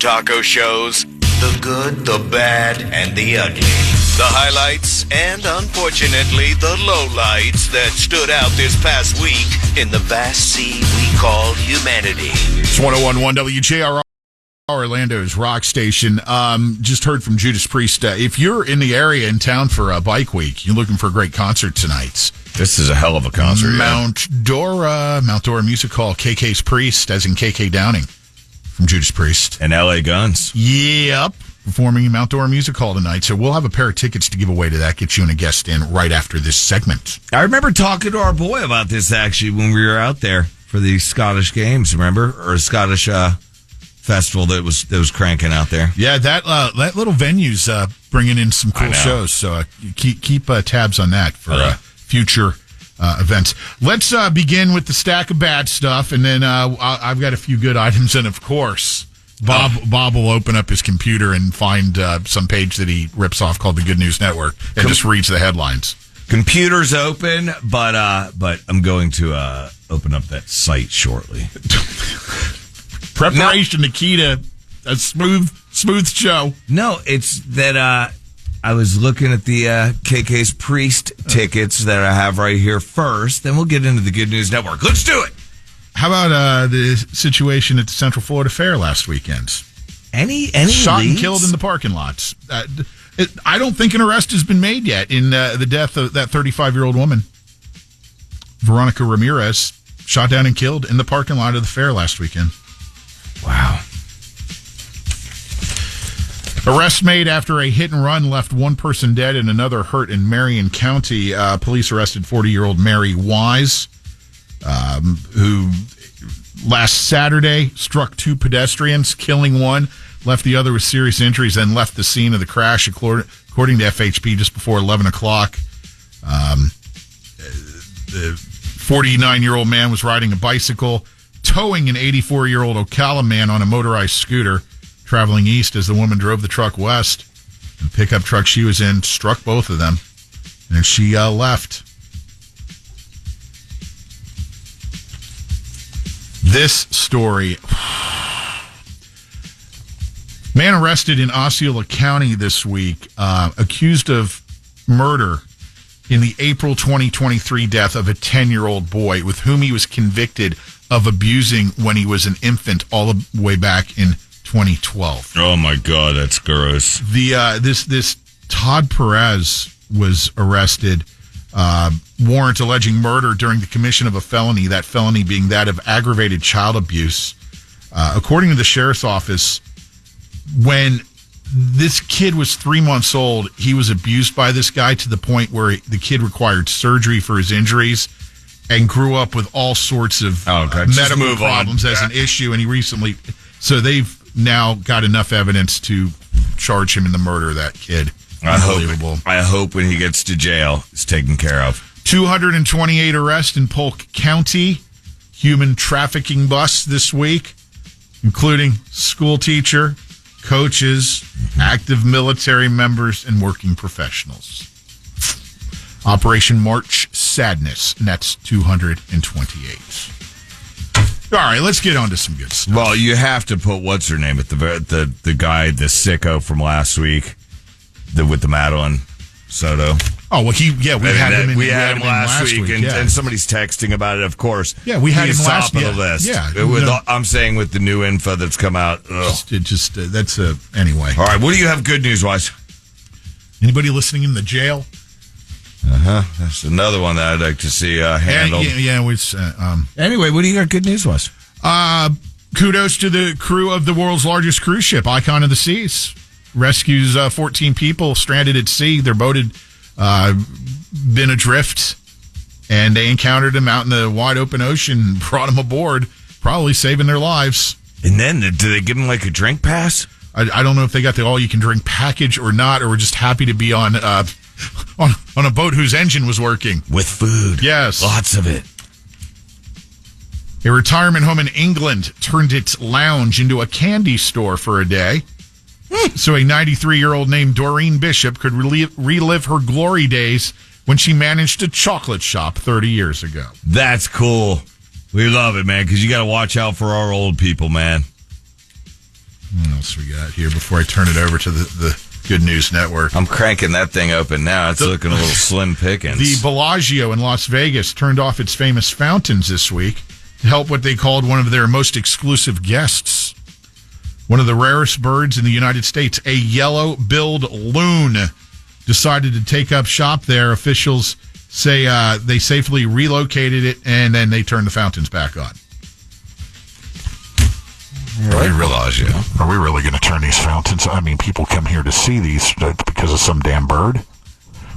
taco shows. The good, the bad, and the ugly. The highlights and, unfortunately, the lowlights that stood out this past week in the vast sea we call humanity. It's 101.1 WJRR, Orlando's rock station. Just heard from Judas Priest. If you're in the area in town for a bike week, you're looking for a great concert tonight. This is a hell of a concert. Mount Dora Music Hall, KK's Priest, as in KK Downing from Judas Priest. And LA Guns. Yep. Performing in Mount Dora Music Hall tonight. So we'll have a pair of tickets to give away to that. Get you and a guest in right after this segment. I remember talking to our boy about this, actually, when we were out there for the Scottish Games, remember? Or a Scottish festival that was cranking out there. Yeah, that little venue's bringing in some cool shows. So keep tabs on that for future events. Let's begin with the stack of bad stuff, and then I've got a few good items. And, of course, Bob will open up his computer and find some page that he rips off called the Good News Network and just reads the headlines. Computer's open, but I'm going to open up that site shortly. Preparation the key to a smooth show. No, it's that I was looking at the KK's Priest tickets that I have right here first. Then we'll get into the Good News Network. Let's do it. How about the situation at the Central Florida Fair last weekend? Any shot leads? And killed in the parking lots. I don't think an arrest has been made yet in the death of that 35-year-old woman. Veronica Ramirez shot down and killed in the parking lot of the fair last weekend. Wow. Arrest made after a hit and run left one person dead and another hurt in Marion County. Police arrested 40-year-old Mary Wise, who last Saturday struck two pedestrians, killing one, left the other with serious injuries, then left the scene of the crash, according to FHP, just before 11 o'clock. The 49-year-old man was riding a bicycle, towing an 84-year-old Ocala man on a motorized scooter, traveling east as the woman drove the truck west. The pickup truck she was in struck both of them, and she left. This story. Man arrested in Osceola County this week, accused of murder in the April 2023 death of a 10-year-old boy with whom he was convicted of abusing when he was an infant all the way back in 2012. Oh my God, that's gross. This Todd Perez was arrested, warrant alleging murder during the commission of a felony, that felony being that of aggravated child abuse. According to the sheriff's office, when this kid was 3 months old, he was abused by this guy to the point where the kid required surgery for his injuries and grew up with all sorts of medical problems as an issue. And he recently, so they've now got enough evidence to charge him in the murder of that kid. Unbelievable. I hope when he gets to jail, it's taken care of. 228 arrests in Polk County. Human trafficking busts this week, including school teacher, coaches, active military members, and working professionals. Operation March Sadness, and that's 228. All right, let's get on to some good stuff. Well, you have to put what's her name at the guy, the sicko from last week, with the Madeline Soto. Oh well, we had him last week, and somebody's texting about it. Of course, yeah, we had him top of the list. Yeah, I'm saying with the new info that's come out. That's anyway. All right, what do you have good news wise? Anybody listening in the jail? That's another one that I'd like to see handled. Anyway, what do you got good news wise? Kudos to the crew of the world's largest cruise ship, Icon of the Seas. Rescues 14 people stranded at sea. Their boat had been adrift, and they encountered them out in the wide open ocean, brought them aboard, probably saving their lives. And then, do they give them like a drink pass? I don't know if they got the all-you-can-drink package or not, or were just happy to be on a boat whose engine was working. With food. Yes. Lots of it. A retirement home in England turned its lounge into a candy store for a day. So a 93-year-old named Doreen Bishop could relive her glory days when she managed a chocolate shop 30 years ago. That's cool. We love it, man, because you got to watch out for our old people, man. What else we got here before I turn it over to the Good News Network? I'm cranking that thing open now. It's looking a little slim pickings. The Bellagio in Las Vegas turned off its famous fountains this week to help what they called one of their most exclusive guests. One of the rarest birds in the United States, a yellow-billed loon, decided to take up shop there. Officials say they safely relocated it, and then they turned the fountains back on. Are we really going to turn these fountains? I mean, people come here to see these because of some damn bird.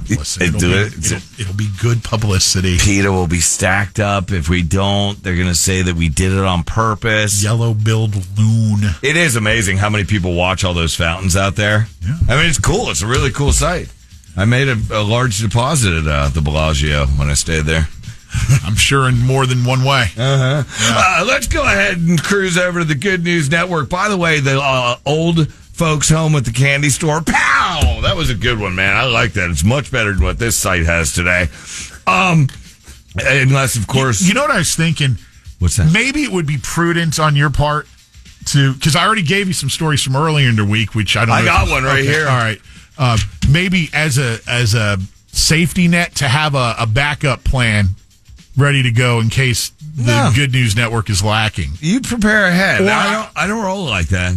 It'll be good publicity. PETA will be stacked up. If we don't, they're going to say that we did it on purpose. Yellow-billed loon. It is amazing how many people watch all those fountains out there. Yeah. I mean, it's cool. It's a really cool sight. I made a large deposit at the Bellagio when I stayed there. I'm sure in more than one way. Yeah. Let's go ahead and cruise over to the Good News Network. By the way, the old folks home at the candy store. Pow! That was a good one, man. I like that. It's much better than what this site has today. Unless, of course... You know what I was thinking? What's that? Maybe it would be prudent on your part to... Because I already gave you some stories from earlier in the week, which I don't know. I got one right here. All right. Maybe as a safety net to have a backup plan ready to go in case the Good News Network is lacking. You prepare ahead. Well, I don't roll like that.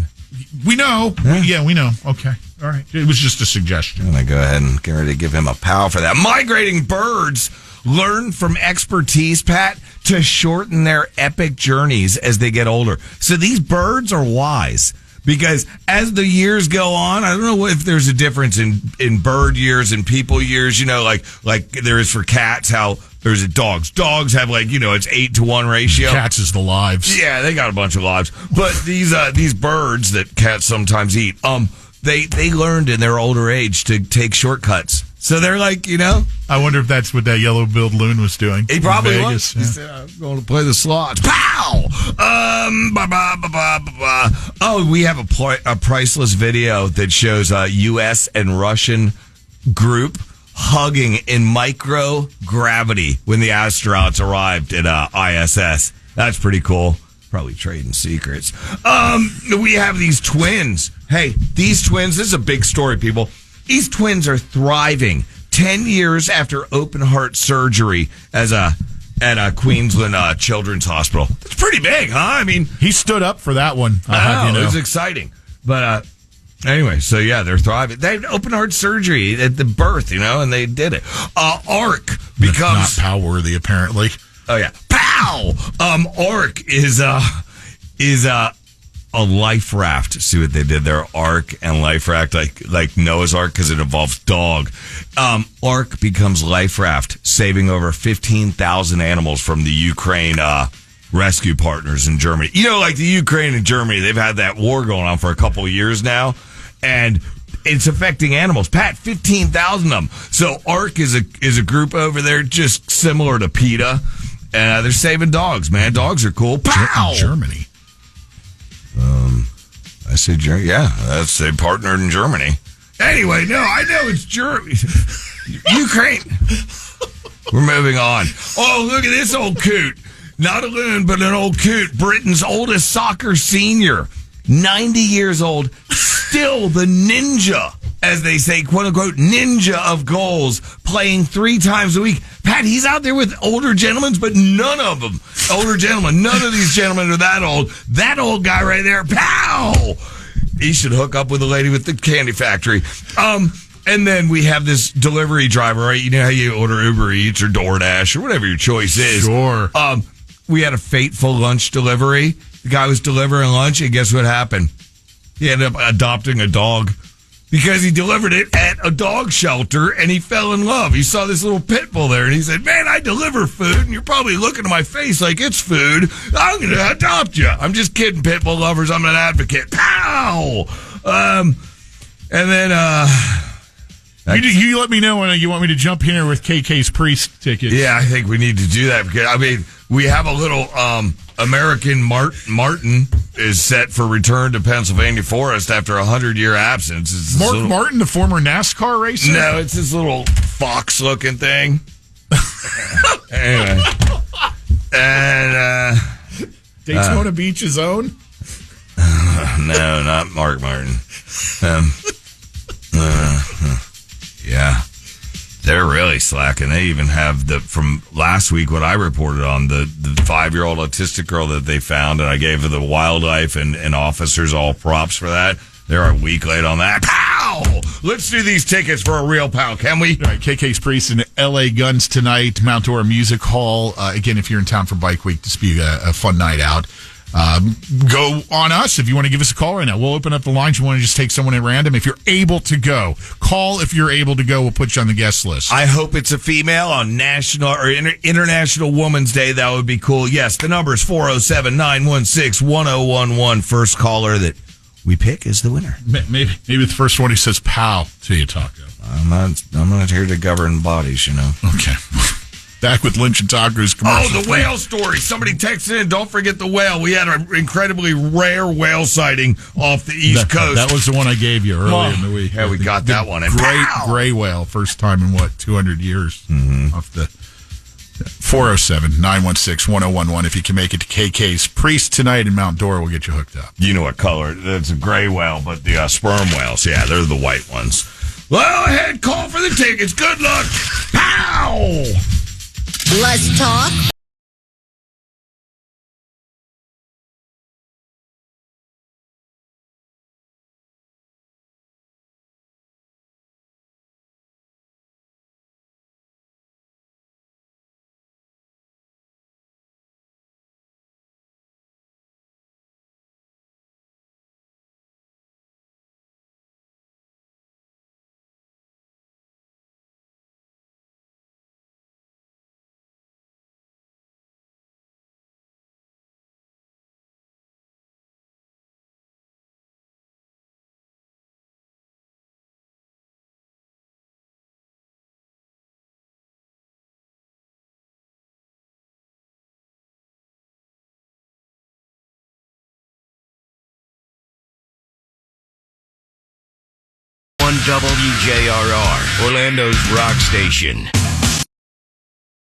We know. We know. Okay. All right. It was just a suggestion. I'm going to go ahead and get ready to give him a pow for that. Migrating birds learn from expertise, Pat, to shorten their epic journeys as they get older. So these birds are wise. Because as the years go on, I don't know if there's a difference in bird years and people years, like there is for cats, how there's dogs. Dogs have it's 8-to-1 ratio. Cats is the lives. Yeah, they got a bunch of lives. But these birds that cats sometimes eat, they learned in their older age to take shortcuts. So they're I wonder if that's what that yellow-billed loon was doing. He probably was. He said, I'm going to play the slots. Pow! Oh, we have a priceless video that shows a U.S. and Russian group hugging in microgravity when the astronauts arrived at ISS. That's pretty cool. Probably trading secrets. We have these twins. Hey, these twins, this is a big story, people. These twins are thriving 10 years after open heart surgery at a Queensland Children's Hospital. It's pretty big, huh? I mean, he stood up for that one. I know. It was exciting. But anyway, so yeah, they're thriving. They had open heart surgery at the birth, and they did it. ARC becomes not pow worthy, apparently. Oh yeah, pow! ARC is a life raft. See what they did there? ARC and life raft, like Noah's Ark, because it involves dog. ARC becomes life raft, saving over 15,000 animals from the Ukraine rescue partners in Germany. Like the Ukraine and Germany, they've had that war going on for a couple of years now, and it's affecting animals. Pat, 15,000 of them. So ARC is a group over there just similar to PETA, and they're saving dogs, man. Dogs are cool. Pow! Germany. I said, yeah, they partnered in Germany. Anyway, no, I know it's Germany. Ukraine. We're moving on. Oh, look at this old coot. Not a loon, but an old coot. Britain's oldest soccer senior. 90 years old. Still the ninja, as they say, quote unquote, ninja of goals, playing 3 times a week. Pat, he's out there with older gentlemen, but none of them older gentlemen. None of these gentlemen are that old. That old guy right there, pow! He should hook up with the lady with the candy factory. And then we have this delivery driver, right? You know how you order Uber Eats or DoorDash or whatever your choice is. Sure. We had a fateful lunch delivery. The guy was delivering lunch, and guess what happened? He ended up adopting a dog because he delivered it at a dog shelter, and he fell in love. He saw this little pit bull there, and he said, man, I deliver food, and you're probably looking at my face like it's food. I'm going to adopt you. I'm just kidding, pit bull lovers. I'm an advocate. Pow! And then... You let me know when you want me to jump in here with KK's Priest tickets. Yeah, I think we need to do that because, we have a little American Martin is set for return to Pennsylvania Forest after a 100-year absence. Martin, the former NASCAR racer? No, it's this little fox-looking thing. Anyway. And... Daytona Beach's own? No, not Mark Martin. Yeah. They're really slacking. They even have from last week, what I reported on, the 5-year-old autistic girl that they found, and I gave the wildlife and officers all props for that. They're a week late on that. Pow! Let's do these tickets for a real pal, can we? All right, KK's Priest and LA Guns tonight, Mount Dora Music Hall. Again, if you're in town for Bike Week, this will be a fun night out. Go on us if you want to give us a call right now. We'll open up the lines. You want to just take someone at random? If you're able to go, call. If you're able to go, we'll put you on the guest list. I hope it's a female on National or International Women's Day. That would be cool. Yes, the number is 407-916-1011. First caller that we pick is the winner. Maybe the first one who says "pow" to you, Taco. I'm not here to govern bodies, you know. Okay. Back with Lynch and Taco's commercial. Oh, the whale story. Somebody texted in, don't forget the whale. We had an incredibly rare whale sighting off the East Coast. That was the one I gave you earlier in the week. Yeah, we got that one. And great gray whale. First time in, 200 years. Off the 407-916-1011. If you can make it to KK's Priest tonight in Mount Dora, we'll get you hooked up. You know what color? It's a gray whale, but the sperm whales, yeah, they're the white ones. Well, ahead, call for the tickets. Good luck. Pow! Let's talk. WJRR, Orlando's rock station.